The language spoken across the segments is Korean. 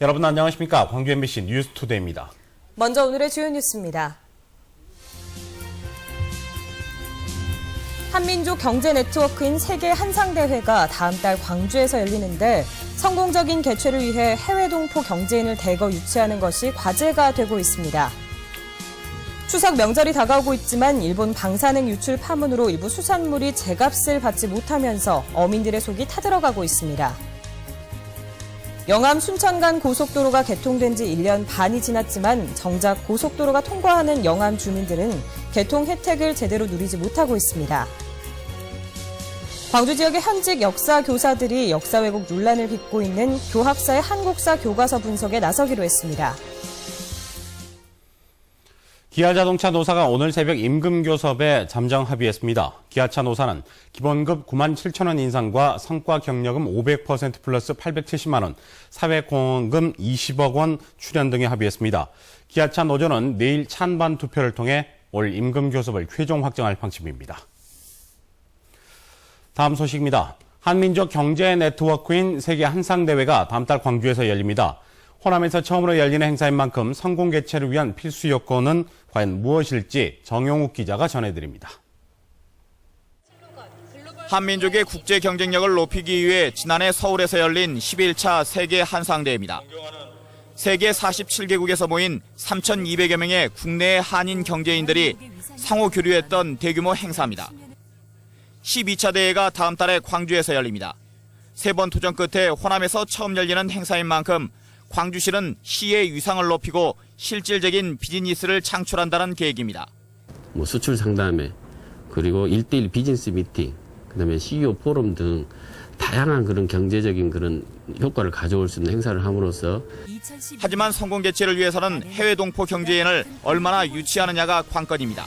여러분 안녕하십니까? 광주 MBC 뉴스투데이입니다. 먼저 오늘의 주요 뉴스입니다. 한민족 경제 네트워크인 세계 한상대회가 다음 달 광주에서 열리는데 성공적인 개최를 위해 해외 동포 경제인을 대거 유치하는 것이 과제가 되고 있습니다. 추석 명절이 다가오고 있지만 일본 방사능 유출 파문으로 일부 수산물이 제값을 받지 못하면서 어민들의 속이 타들어가고 있습니다. 영암 순천간 고속도로가 개통된 지 1년 반이 지났지만 정작 고속도로가 통과하는 영암 주민들은 개통 혜택을 제대로 누리지 못하고 있습니다. 광주 지역의 현직 역사 교사들이 역사 왜곡 논란을 빚고 있는 교학사의 한국사 교과서 분석에 나서기로 했습니다. 기아자동차 노사가 오늘 새벽 임금교섭에 잠정 합의했습니다. 기아차 노사는 기본급 9만 7천 원 인상과 성과 경력금 500% 플러스 870만 원, 사회공헌금 20억 원 출연 등에 합의했습니다. 기아차 노조는 내일 찬반 투표를 통해 올 임금교섭을 최종 확정할 방침입니다. 다음 소식입니다. 한민족 경제 네트워크인 세계 한상대회가 다음 달 광주에서 열립니다. 호남에서 처음으로 열리는 행사인 만큼 성공 개최를 위한 필수 요건은 과연 무엇일지 정용욱 기자가 전해드립니다. 한민족의 국제 경쟁력을 높이기 위해 지난해 서울에서 열린 11차 세계 한상대회입니다. 세계 47개국에서 모인 3,200여 명의 국내 한인 경제인들이 상호 교류했던 대규모 행사입니다. 12차 대회가 다음 달에 광주에서 열립니다. 3번 도전 끝에 호남에서 처음 열리는 행사인 만큼 광주시는 시의 위상을 높이고 실질적인 비즈니스를 창출한다는 계획입니다. 수출 상담회, 그리고 1대1 비즈니스 미팅, 그다음에 CEO 포럼 등 다양한 그런 경제적인 그런 효과를 가져올 수 있는 행사를 함으로써. 하지만 성공 개최를 위해서는 해외 동포 경제인을 얼마나 유치하느냐가 관건입니다.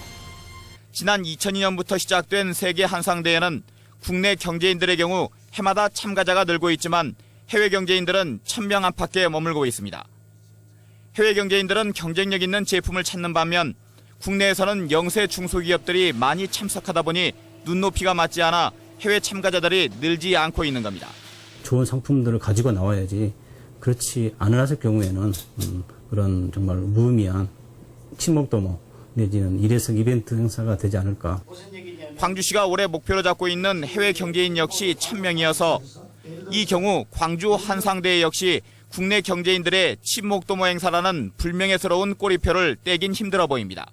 지난 2002년부터 시작된 세계 한상대회는 국내 경제인들의 경우 해마다 참가자가 늘고 있지만 해외 경제인들은 1,000명 안팎에 머물고 있습니다. 해외 경제인들은 경쟁력 있는 제품을 찾는 반면 국내에서는 영세 중소기업들이 많이 참석하다 보니 눈높이가 맞지 않아 해외 참가자들이 늘지 않고 있는 겁니다. 좋은 상품들을 가지고 나와야지 그렇지 않았을 경우에는 그런 정말 무의미한 친목도모 내지는 일회성 이벤트 행사가 되지 않을까. 광주시가 올해 목표로 잡고 있는 해외 경제인 역시 1,000명이어서 이 경우 광주 한상대회 역시 국내 경제인들의 친목도모 행사라는 불명예스러운 꼬리표를 떼긴 힘들어 보입니다.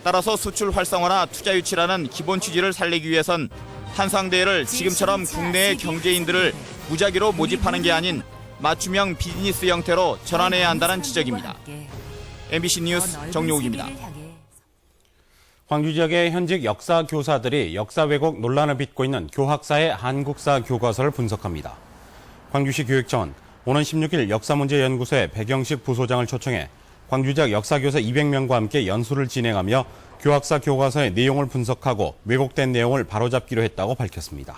따라서 수출 활성화나 투자 유치라는 기본 취지를 살리기 위해선 한상대회를 지금처럼 국내의 경제인들을 무작위로 모집하는 게 아닌 맞춤형 비즈니스 형태로 전환해야 한다는 지적입니다. MBC 뉴스 정용욱입니다. 광주 지역의 현직 역사 교사들이 역사 왜곡 논란을 빚고 있는 교학사의 한국사 교과서를 분석합니다. 광주시 교육청은 오는 16일 역사문제연구소의 백영식 부소장을 초청해 광주 지역 역사교사 200명과 함께 연수를 진행하며 교학사 교과서의 내용을 분석하고 왜곡된 내용을 바로잡기로 했다고 밝혔습니다.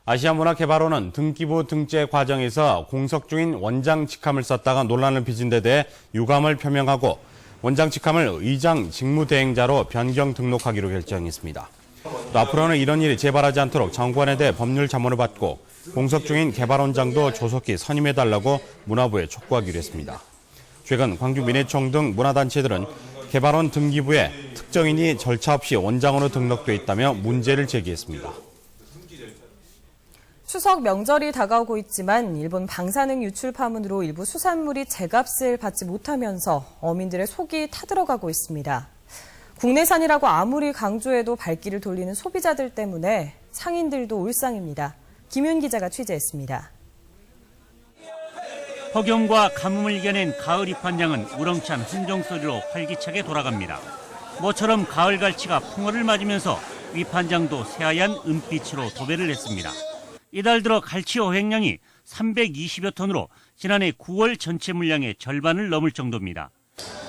아시아문화개발원은 등기부 등재 과정에서 공석 중인 원장 직함을 썼다가 논란을 빚은 데 대해 유감을 표명하고 원장 직함을 의장 직무대행자로 변경 등록하기로 결정했습니다. 또 앞으로는 이런 일이 재발하지 않도록 정관에 대해 법률 자문을 받고 공석 중인 개발원장도 조속히 선임해달라고 문화부에 촉구하기로 했습니다. 최근 광주민해총 등 문화단체들은 개발원 등기부에 특정인이 절차 없이 원장으로 등록돼 있다며 문제를 제기했습니다. 추석 명절이 다가오고 있지만 일본 방사능 유출 파문으로 일부 수산물이 제값을 받지 못하면서 어민들의 속이 타들어가고 있습니다. 국내산이라고 아무리 강조해도 발길을 돌리는 소비자들 때문에 상인들도 울상입니다. 김윤 기자가 취재했습니다. 폭염과 가뭄을 이겨낸 가을 입한장은 우렁찬 hun정소리로 활기차게 돌아갑니다. 모처럼 가을 갈치가 풍어를 맞으면서 윗판장도 새하얀 은빛으로 도배를 했습니다. 이달 들어 갈치 어획량이 320여 톤으로 지난해 9월 전체 물량의 절반을 넘을 정도입니다.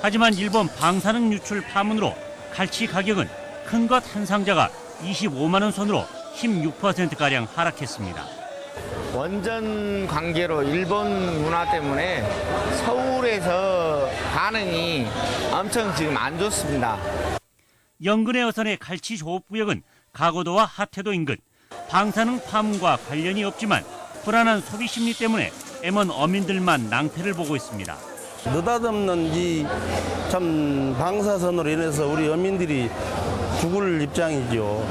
하지만 일본 방사능 유출 파문으로 갈치 가격은 큰 것 한 상자가 25만 원 선으로 16%가량 하락했습니다. 원전 관계로 일본 문화 때문에 서울에서 반응이 엄청 지금 안 좋습니다. 영근의 어선의 갈치 조업구역은 가고도와 하태도 인근 방사능 파문과 관련이 없지만 불안한 소비 심리 때문에 M1 어민들만 낭패를 보고 있습니다. 느닷없는 이 참 방사선으로 인해서 우리 어민들이 죽을 입장이죠.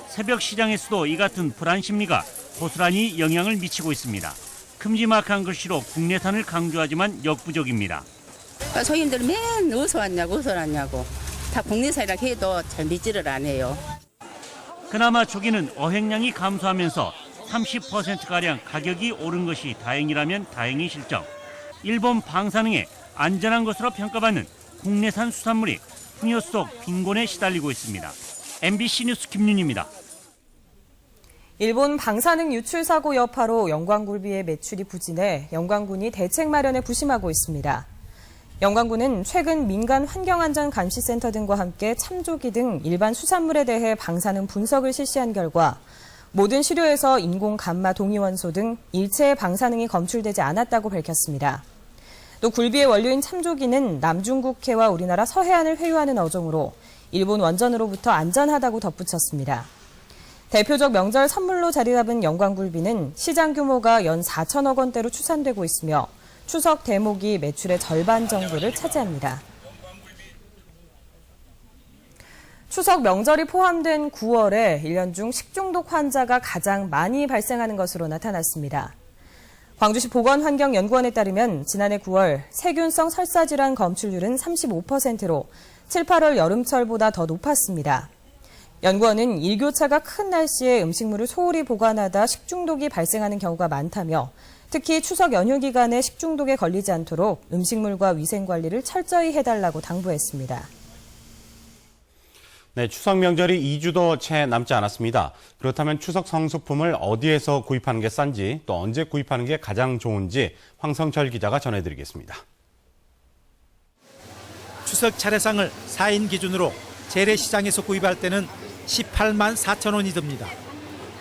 새벽 시장에서도 이 같은 불안 심리가 고스란히 영향을 미치고 있습니다. 큼지막한 글씨로 국내산을 강조하지만 역부족입니다. 손님들은 맨 어디서 왔냐고 다 국내산이라 해도 잘 믿지를 않아요. 그나마 조기는 어획량이 감소하면서 30%가량 가격이 오른 것이 다행이라면 다행인 실정. 일본 방사능에 안전한 것으로 평가받는 국내산 수산물이 풍요 속 빈곤에 시달리고 있습니다. MBC 뉴스 김윤희입니다. 일본 방사능 유출 사고 여파로 영광굴비의 매출이 부진해 영광군이 대책 마련에 부심하고 있습니다. 영광군은 최근 민간 환경안전감시센터 등과 함께 참조기 등 일반 수산물에 대해 방사능 분석을 실시한 결과 모든 시료에서 인공 감마 동위원소 등 일체의 방사능이 검출되지 않았다고 밝혔습니다. 또 굴비의 원료인 참조기는 남중국해와 우리나라 서해안을 회유하는 어종으로 일본 원전으로부터 안전하다고 덧붙였습니다. 대표적 명절 선물로 자리 잡은 영광굴비는 시장 규모가 연 4천억 원대로 추산되고 있으며 추석 대목이 매출의 절반 정도를 차지합니다. 추석 명절이 포함된 9월에 1년 중 식중독 환자가 가장 많이 발생하는 것으로 나타났습니다. 광주시 보건환경연구원에 따르면 지난해 9월 세균성 설사질환 검출률은 35%로 7, 8월 여름철보다 더 높았습니다. 연구원은 일교차가 큰 날씨에 음식물을 소홀히 보관하다 식중독이 발생하는 경우가 많다며 특히 추석 연휴 기간에 식중독에 걸리지 않도록 음식물과 위생 관리를 철저히 해달라고 당부했습니다. 네, 추석 명절이 2주도 채 남지 않았습니다. 그렇다면 추석 성수품을 어디에서 구입하는 게 싼지 또 언제 구입하는 게 가장 좋은지 황성철 기자가 전해드리겠습니다. 추석 차례상을 4인 기준으로 재래시장에서 구입할 때는 18만 4천 원이 듭니다.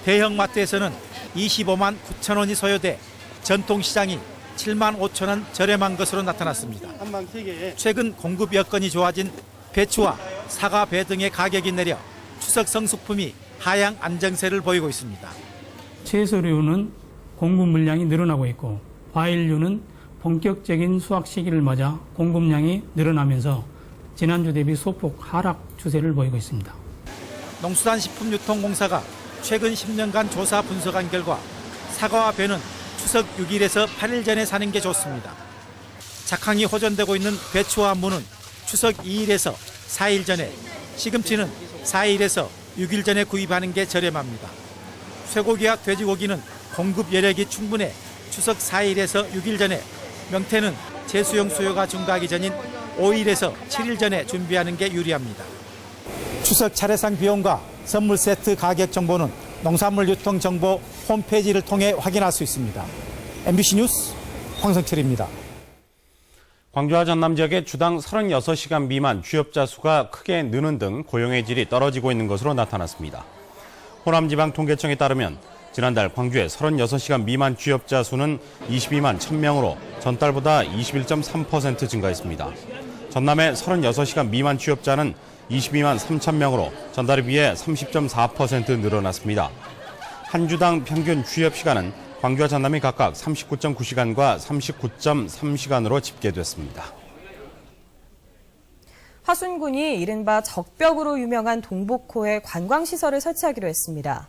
대형 마트에서는 25만 9천 원이 소요돼 전통시장이 7만 5천 원 저렴한 것으로 나타났습니다. 최근 공급 여건이 좋아진 배추와 사과, 배 등의 가격이 내려 추석 성수품이 하향 안정세를 보이고 있습니다. 채소류는 공급 물량이 늘어나고 있고 과일류는 본격적인 수확 시기를 맞아 공급량이 늘어나면서 지난주 대비 소폭 하락 추세를 보이고 있습니다. 농수산식품유통공사가 최근 10년간 조사 분석한 결과 사과와 배는 추석 6일에서 8일 전에 사는 게 좋습니다. 작황이 호전되고 있는 배추와 무는 추석 2일에서 4일 전에, 시금치는 4일에서 6일 전에 구입하는 게 저렴합니다. 쇠고기와 돼지고기는 공급 여력이 충분해 추석 4일에서 6일 전에, 명태는 제수용 수요가 증가하기 전인 5일에서 7일 전에 준비하는 게 유리합니다. 추석 차례상 비용과 선물 세트 가격 정보는 농산물 유통 정보 홈페이지를 통해 확인할 수 있습니다. MBC 뉴스 황성철입니다. 광주와 전남 지역의 주당 36시간 미만 취업자 수가 크게 느는 등 고용의 질이 떨어지고 있는 것으로 나타났습니다. 호남지방통계청에 따르면 지난달 광주의 36시간 미만 취업자 수는 22만 1000명으로 전달보다 21.3% 증가했습니다. 전남의 36시간 미만 취업자는 22만 3000명으로 전달에 비해 30.4% 늘어났습니다. 한 주당 평균 취업 시간은 광주와 전남이 각각 39.9시간과 39.3시간으로 집계됐습니다. 화순군이 이른바 적벽으로 유명한 동복호에 관광시설을 설치하기로 했습니다.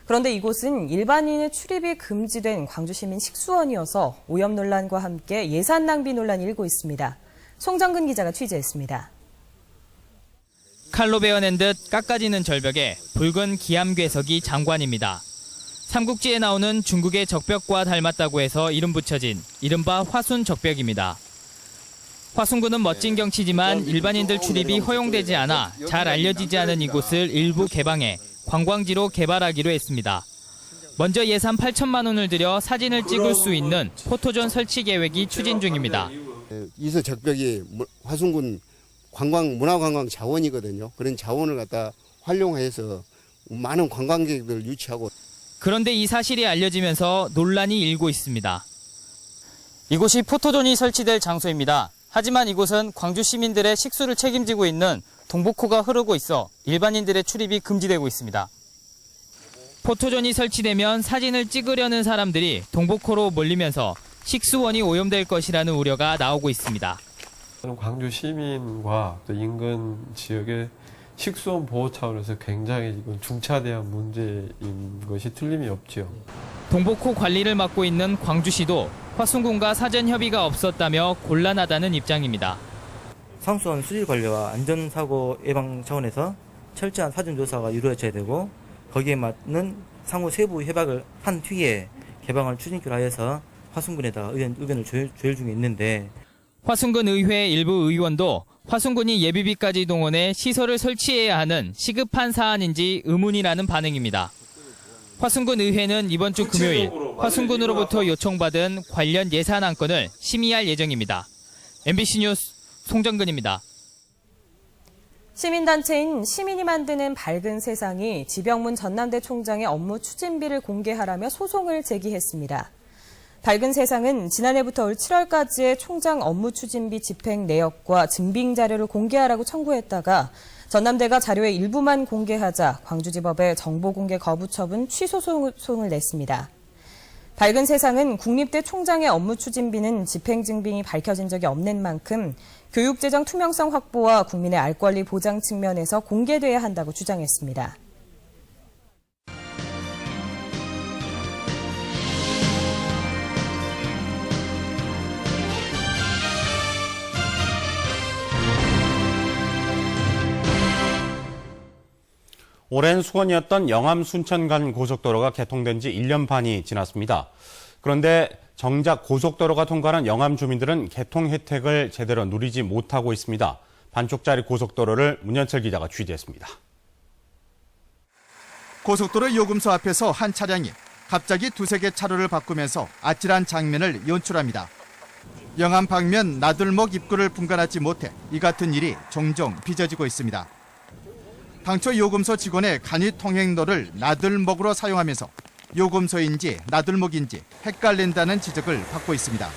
그런데 이곳은 일반인의 출입이 금지된 광주시민 식수원이어서 오염 논란과 함께 예산 낭비 논란이 일고 있습니다. 송정근 기자가 취재했습니다. 칼로 베어낸 듯 깎아지는 절벽에 붉은 기암괴석이 장관입니다. 삼국지에 나오는 중국의 적벽과 닮았다고 해서 이름 붙여진 이른바 화순 적벽입니다. 화순군은 멋진 경치지만 일반인들 출입이 허용되지 않아 잘 알려지지 않은 이곳을 일부 개방해 관광지로 개발하기로 했습니다. 먼저 예산 8천만 원을 들여 사진을 찍을 수 있는 포토존 설치 계획이 추진 중입니다. 이서 적벽이 화순군 문화관광 자원이거든요. 그런 자원을 갖다 활용해서 많은 관광객들을 유치하고. 그런데 이 사실이 알려지면서 논란이 일고 있습니다. 이곳이 포토존이 설치될 장소입니다. 하지만 이곳은 광주 시민들의 식수를 책임지고 있는 동복호가 흐르고 있어 일반인들의 출입이 금지되고 있습니다. 포토존이 설치되면 사진을 찍으려는 사람들이 동복호로 몰리면서 식수원이 오염될 것이라는 우려가 나오고 있습니다. 광주 시민과 또 인근 지역의 식수원 보호 차원에서 굉장히 이건 중차대한 문제인 것이 틀림이 없죠. 동복호 관리를 맡고 있는 광주시도 화순군과 사전 협의가 없었다며 곤란하다는 입장입니다. 상수원 수질 관리와 안전사고 예방 차원에서 철저한 사전조사가 이루어져야 되고 거기에 맞는 상호 세부 협약을 한 뒤에 개방을 추진키로 하여서 화순군에다가 의견을 조율 중에 있는데 화순군 의회 일부 의원도 화순군이 예비비까지 동원해 시설을 설치해야 하는 시급한 사안인지 의문이라는 반응입니다. 화순군 의회는 이번 주 금요일 화순군으로부터 요청받은 관련 예산 안건을 심의할 예정입니다. MBC 뉴스 송정근입니다. 시민단체인 시민이 만드는 밝은 세상이 지병문 전남대 총장의 업무 추진비를 공개하라며 소송을 제기했습니다. 밝은 세상은 지난해부터 올 7월까지의 총장 업무 추진비 집행 내역과 증빙 자료를 공개하라고 청구했다가 전남대가 자료의 일부만 공개하자 광주지법에 정보 공개 거부 처분 취소 소송을 냈습니다. 밝은 세상은 국립대 총장의 업무 추진비는 집행 증빙이 밝혀진 적이 없는 만큼 교육재정 투명성 확보와 국민의 알 권리 보장 측면에서 공개돼야 한다고 주장했습니다. 오랜 수건이었던 영암 순천 간 고속도로가 개통된 지 1년 반이 지났습니다. 그런데 정작 고속도로가 통과하는 영암 주민들은 개통 혜택을 제대로 누리지 못하고 있습니다. 반쪽짜리 고속도로를 문현철 기자가 취재했습니다. 고속도로 요금소 앞에서 한 차량이 갑자기 두세 개 차로를 바꾸면서 아찔한 장면을 연출합니다. 영암 방면 나들목 입구를 분간하지 못해 이 같은 일이 종종 빚어지고 있습니다. 당초 요금소 직원의 간이 통행로를 나들목으로 사용하면서 요금소인지 나들목인지 헷갈린다는 지적을 받고 있습니다.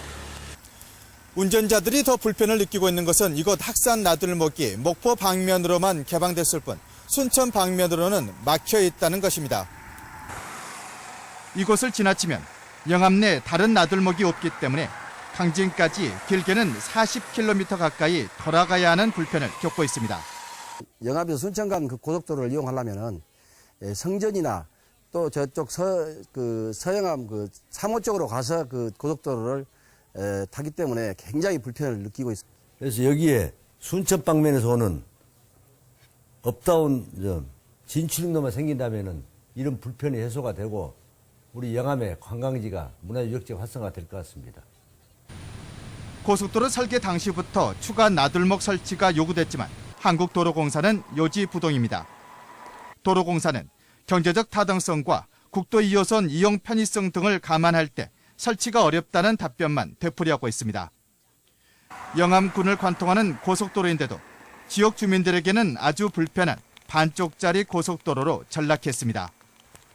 운전자들이 더 불편을 느끼고 있는 것은 이곳 학산 나들목이 목포 방면으로만 개방됐을 뿐 순천 방면으로는 막혀 있다는 것입니다. 이곳을 지나치면 영암 내 다른 나들목이 없기 때문에 강진까지 길게는 40km 가까이 돌아가야 하는 불편을 겪고 있습니다. 영암에서 순천 간 그 고속도로를 이용하려면은 성전이나 또 저쪽 서영암 그 3호 쪽으로 가서 그 고속도로를 타기 때문에 굉장히 불편을 느끼고 있습니다. 그래서 여기에 순천 방면에서 오는 업다운 진출로만 생긴다면은 이런 불편이 해소가 되고 우리 영암의 관광지가 문화유적지가 활성화가 될 것 같습니다. 고속도로 설계 당시부터 추가 나들목 설치가 요구됐지만 한국도로공사는 요지부동입니다. 도로공사는 경제적 타당성과 국도 2호선 이용 편의성 등을 감안할 때 설치가 어렵다는 답변만 되풀이하고 있습니다. 영암군을 관통하는 고속도로인데도 지역 주민들에게는 아주 불편한 반쪽짜리 고속도로로 전락했습니다.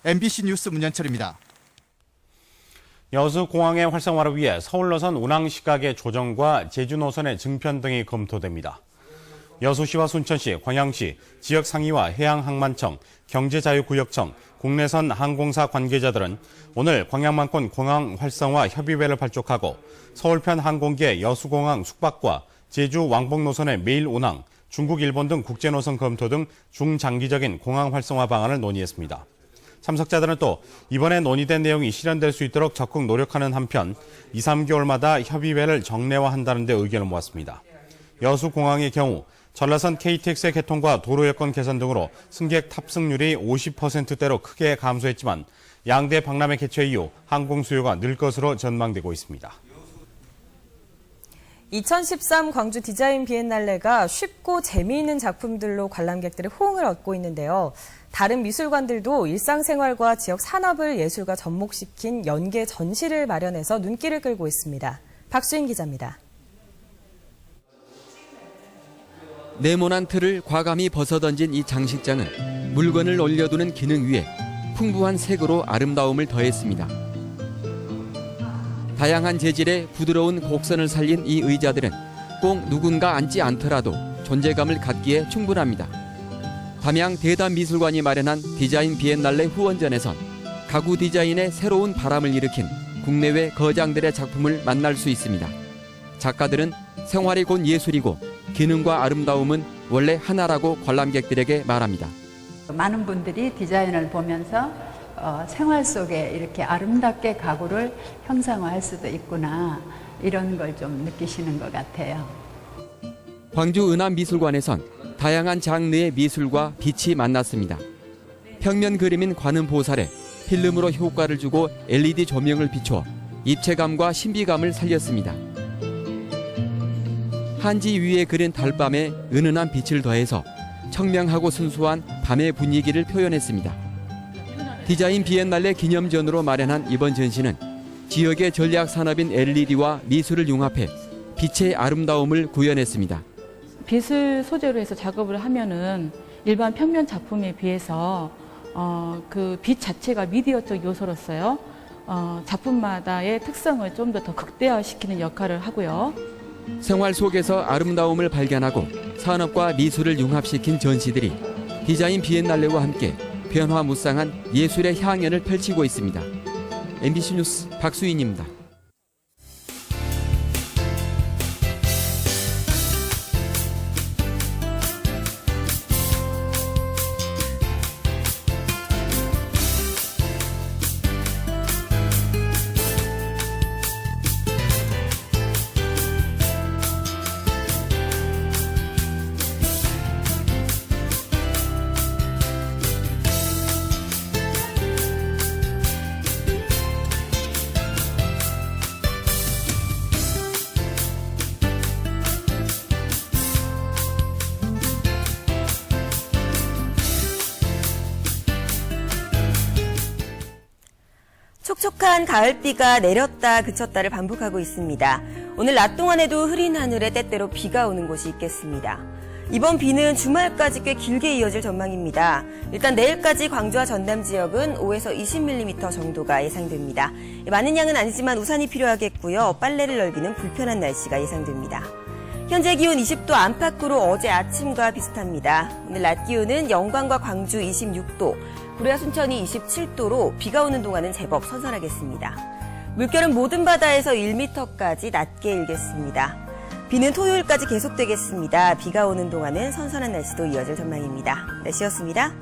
MBC 뉴스 문현철입니다. 여수공항의 활성화를 위해 서울노선 운항시각의 조정과 제주 노선의 증편 등이 검토됩니다. 여수시와 순천시, 광양시, 지역상의와 해양항만청, 경제자유구역청, 국내선 항공사 관계자들은 오늘 광양만권 공항 활성화 협의회를 발족하고 서울편 항공기의 여수공항 숙박과 제주 왕복 노선의 매일 운항, 중국, 일본 등 국제노선 검토 등 중장기적인 공항 활성화 방안을 논의했습니다. 참석자들은 또 이번에 논의된 내용이 실현될 수 있도록 적극 노력하는 한편 2, 3개월마다 협의회를 정례화한다는 데 의견을 모았습니다. 여수공항의 경우 전라선 KTX의 개통과 도로 여건 개선 등으로 승객 탑승률이 50%대로 크게 감소했지만 양대 박람회 개최 이후 항공 수요가 늘 것으로 전망되고 있습니다. 2013 광주 디자인 비엔날레가 쉽고 재미있는 작품들로 관람객들의 호응을 얻고 있는데요. 다른 미술관들도 일상생활과 지역 산업을 예술과 접목시킨 연계 전시를 마련해서 눈길을 끌고 있습니다. 박수인 기자입니다. 네모난 틀을 과감히 벗어던진 이 장식장은 물건을 올려두는 기능 위에 풍부한 색으로 아름다움을 더했습니다. 다양한 재질의 부드러운 곡선을 살린 이 의자들은 꼭 누군가 앉지 않더라도 존재감을 갖기에 충분합니다. 담양 대단미술관이 마련한 디자인 비엔날레 후원전에선 가구 디자인에 새로운 바람을 일으킨 국내외 거장들의 작품을 만날 수 있습니다. 작가들은 생활이 곧 예술이고 기능과 아름다움은 원래 하나라고 관람객들에게 말합니다. 많은 분들이 디자인을 보면서 생활 속에 이렇게 아름답게 가구를 형상화할 수도 있구나, 이런 걸 좀 느끼시는 것 같아요. 광주 은암미술관에선 다양한 장르의 미술과 빛이 만났습니다. 평면 그림인 관음 보살에 필름으로 효과를 주고 LED 조명을 비춰 입체감과 신비감을 살렸습니다. 한지 위에 그린 달밤에 은은한 빛을 더해서 청명하고 순수한 밤의 분위기를 표현했습니다. 디자인 비엔날레 기념전으로 마련한 이번 전시는 지역의 전략 산업인 LED와 미술을 융합해 빛의 아름다움을 구현했습니다. 빛을 소재로 해서 작업을 하면은 일반 평면 작품에 비해서 그 빛 자체가 미디어적 요소로서요, 작품마다의 특성을 좀 더 극대화시키는 역할을 하고요. 생활 속에서 아름다움을 발견하고 산업과 미술을 융합시킨 전시들이 디자인 비엔날레와 함께 변화무쌍한 예술의 향연을 펼치고 있습니다. MBC 뉴스 박수인입니다. 촉촉한 가을비가 내렸다 그쳤다를 반복하고 있습니다. 오늘 낮 동안에도 흐린 하늘에 때때로 비가 오는 곳이 있겠습니다. 이번 비는 주말까지 꽤 길게 이어질 전망입니다. 일단 내일까지 광주와 전남 지역은 5에서 20mm 정도가 예상됩니다. 많은 양은 아니지만 우산이 필요하겠고요. 빨래를 널기는 불편한 날씨가 예상됩니다. 현재 기온 20도 안팎으로 어제 아침과 비슷합니다. 오늘 낮 기온은 영광과 광주 26도, 구례와 순천이 27도로 비가 오는 동안은 제법 선선하겠습니다. 물결은 모든 바다에서 1m까지 낮게 일겠습니다. 비는 토요일까지 계속되겠습니다. 비가 오는 동안은 선선한 날씨도 이어질 전망입니다. 날씨였습니다.